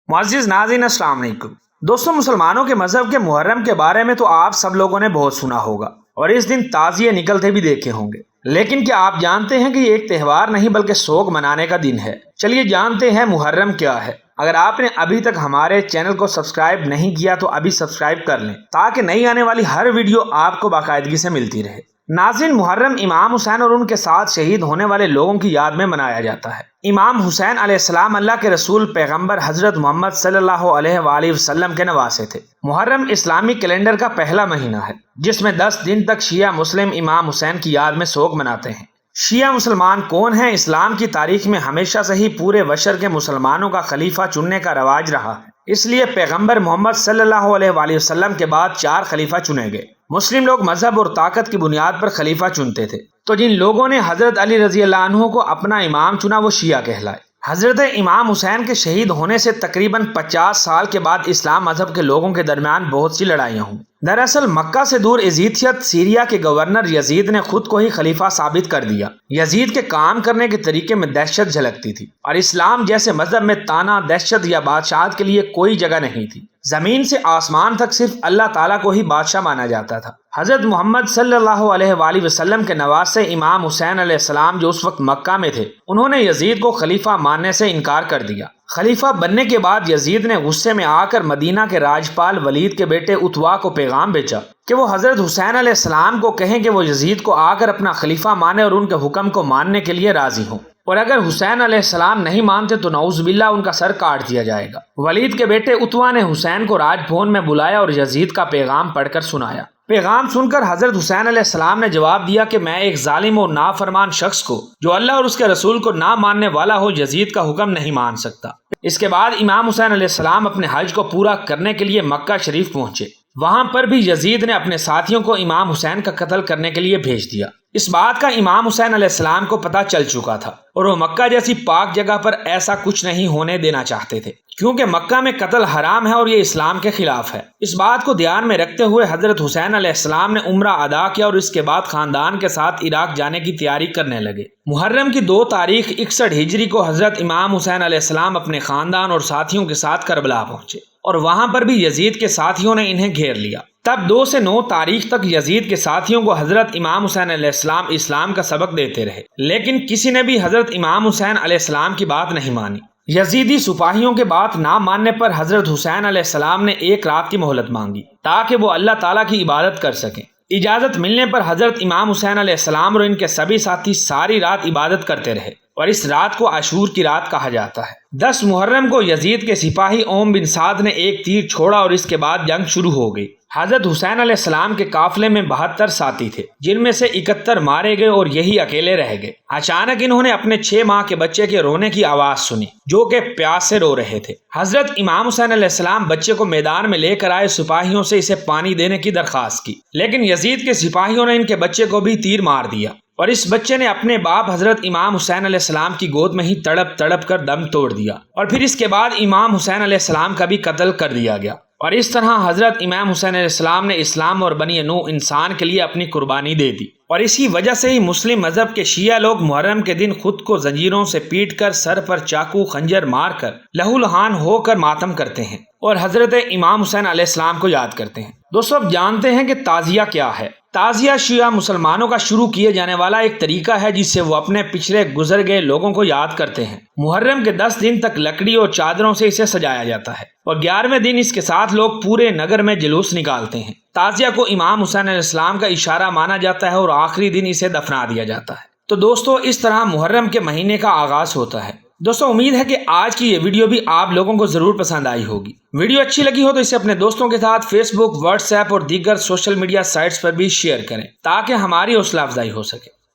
معزز ناظرین السلام علیکم دوستوں، مسلمانوں کے مذہب کے محرم کے بارے میں تو آپ سب لوگوں نے بہت سنا ہوگا اور اس دن تعزیے نکلتے بھی دیکھے ہوں گے، لیکن کیا آپ جانتے ہیں کہ یہ ایک تہوار نہیں بلکہ سوگ منانے کا دن ہے؟ چلیے جانتے ہیں محرم کیا ہے۔ اگر آپ نے ابھی تک ہمارے چینل کو سبسکرائب نہیں کیا تو ابھی سبسکرائب کر لیں تاکہ نئی آنے والی ہر ویڈیو آپ کو باقاعدگی سے ملتی رہے۔ ناظرین، محرم امام حسین اور ان کے ساتھ شہید ہونے والے لوگوں کی یاد میں منایا جاتا ہے۔ امام حسین علیہ السلام اللہ کے رسول پیغمبر حضرت محمد صلی اللہ علیہ وآلہ وسلم کے نواسے تھے۔ محرم اسلامی کیلنڈر کا پہلا مہینہ ہے جس میں 10 دن تک شیعہ مسلم امام حسین کی یاد میں سوگ مناتے ہیں۔ شیعہ مسلمان کون ہیں؟ اسلام کی تاریخ میں ہمیشہ سے ہی پورے بشر کے مسلمانوں کا خلیفہ چننے کا رواج رہا ہے، اس لیے پیغمبر محمد صلی اللہ علیہ وآلہ وسلم کے بعد 4 خلیفہ چنے گئے۔ مسلم لوگ مذہب اور طاقت کی بنیاد پر خلیفہ چنتے تھے، تو جن لوگوں نے حضرت علی رضی اللہ عنہ کو اپنا امام چنا وہ شیعہ کہلائے۔ حضرت امام حسین کے شہید ہونے سے تقریباً 50 سال کے بعد اسلام مذہب کے لوگوں کے درمیان بہت سی لڑائیاں ہوئیں۔ دراصل مکہ سے دور ایزیدیت سیریا کے گورنر یزید نے خود کو ہی خلیفہ ثابت کر دیا۔ یزید کے کام کرنے کے طریقے میں دہشت جھلکتی تھی اور اسلام جیسے مذہب میں تانا، دہشت یا بادشاہت کے لیے کوئی جگہ نہیں تھی۔ زمین سے آسمان تک صرف اللہ تعالیٰ کو ہی بادشاہ مانا جاتا تھا۔ حضرت محمد صلی اللہ علیہ وآلہ وسلم کے نواسے امام حسین علیہ السلام جو اس وقت مکہ میں تھے، انہوں نے یزید کو خلیفہ ماننے سے انکار کر دیا۔ خلیفہ بننے کے بعد یزید نے غصے میں آ کر مدینہ کے راجپال ولید کے بیٹے اتوا کو پیغام بھیجا کہ وہ حضرت حسین علیہ السلام کو کہیں کہ وہ یزید کو آ کر اپنا خلیفہ مانے اور ان کے حکم کو ماننے کے لیے راضی ہوں، اور اگر حسین علیہ السلام نہیں مانتے تو نعوذ باللہ ان کا سر کاٹ دیا جائے گا۔ ولید کے بیٹے اتوا نے حسین کو راج بھون میں بلایا اور یزید کا پیغام پڑھ کر سنایا۔ پیغام سن کر حضرت حسین علیہ السلام نے جواب دیا کہ میں ایک ظالم اور نافرمان شخص کو جو اللہ اور اس کے رسول کو نہ ماننے والا ہو یزید کا حکم نہیں مان سکتا۔ اس کے بعد امام حسین علیہ السلام اپنے حج کو پورا کرنے کے لیے مکہ شریف پہنچے۔ وہاں پر بھی یزید نے اپنے ساتھیوں کو امام حسین کا قتل کرنے کے لیے بھیج دیا۔ اس بات کا امام حسین علیہ السلام کو پتہ چل چکا تھا اور وہ مکہ جیسی پاک جگہ پر ایسا کچھ نہیں ہونے دینا چاہتے تھے، کیونکہ مکہ میں قتل حرام ہے اور یہ اسلام کے خلاف ہے۔ اس بات کو دھیان میں رکھتے ہوئے حضرت حسین علیہ السلام نے عمرہ ادا کیا اور اس کے بعد خاندان کے ساتھ عراق جانے کی تیاری کرنے لگے۔ محرم کی 2 تاریخ 61 ہجری کو حضرت امام حسین علیہ السلام اپنے خاندان اور ساتھیوں کے ساتھ کربلا پہنچے اور وہاں پر بھی یزید کے ساتھیوں نے انہیں گھیر لیا۔ تب 2 سے 9 تاریخ تک یزید کے ساتھیوں کو حضرت امام حسین علیہ السلام اسلام کا سبق دیتے رہے، لیکن کسی نے بھی حضرت امام حسین علیہ السلام کی بات نہیں مانی۔ یزیدی سپاہیوں کے بات نہ ماننے پر حضرت حسین علیہ السلام نے 1 رات کی مہلت مانگی تاکہ وہ اللہ تعالیٰ کی عبادت کر سکیں۔ اجازت ملنے پر حضرت امام حسین علیہ السلام اور ان کے سبھی ساتھی ساری رات عبادت کرتے رہے اور اس رات کو عاشور کی رات کہا جاتا ہے۔ 10 محرم کو یزید کے سپاہی اوم بن سعد نے ایک تیر چھوڑا اور اس کے بعد جنگ شروع ہو گئی۔ حضرت حسین علیہ السلام کے قافلے میں 72 ساتھی تھے، جن میں سے 71 مارے گئے اور یہی اکیلے رہ گئے۔ اچانک انہوں نے اپنے 6 ماہ کے بچے کے رونے کی آواز سنی جو کہ پیاس سے رو رہے تھے۔ حضرت امام حسین علیہ السلام بچے کو میدان میں لے کر آئے، سپاہیوں سے اسے پانی دینے کی درخواست کی، لیکن یزید کے سپاہیوں نے ان کے بچے کو بھی تیر مار دیا اور اس بچے نے اپنے باپ حضرت امام حسین علیہ السلام کی گود میں ہی تڑپ تڑپ کر دم توڑ دیا اور پھر اس کے بعد امام حسین علیہ السلام کا بھی قتل کر دیا گیا۔ اور اس طرح حضرت امام حسین علیہ السلام نے اسلام اور بنی نوح انسان کے لیے اپنی قربانی دے دی، اور اسی وجہ سے ہی مسلم مذہب کے شیعہ لوگ محرم کے دن خود کو زنجیروں سے پیٹ کر، سر پر چاقو خنجر مار کر، لہو لہان ہو کر ماتم کرتے ہیں اور حضرت امام حسین علیہ السلام کو یاد کرتے ہیں۔ دوستو، اب جانتے ہیں کہ تعزیہ کیا ہے۔ تعزیہ شیعہ مسلمانوں کا شروع کیے جانے والا ایک طریقہ ہے جس سے وہ اپنے پچھلے گزر گئے لوگوں کو یاد کرتے ہیں۔ محرم کے 10 دن تک لکڑی اور چادروں سے اسے سجایا جاتا ہے اور 11ویں دن اس کے ساتھ لوگ پورے نگر میں جلوس نکالتے ہیں۔ تعزیہ کو امام حسین علیہ السلام کا اشارہ مانا جاتا ہے اور آخری دن اسے دفنا دیا جاتا ہے۔ تو دوستو، اس طرح محرم کے مہینے کا آغاز ہوتا ہے۔ دوستو، امید ہے کہ آج کی یہ ویڈیو بھی آپ لوگوں کو ضرور پسند آئی ہوگی۔ ویڈیو اچھی لگی ہو تو اسے اپنے دوستوں کے ساتھ فیس بک، واٹس ایپ اور دیگر سوشل میڈیا سائٹس پر بھی شیئر کریں تاکہ ہماری حوصلہ افزائی ہو سکے۔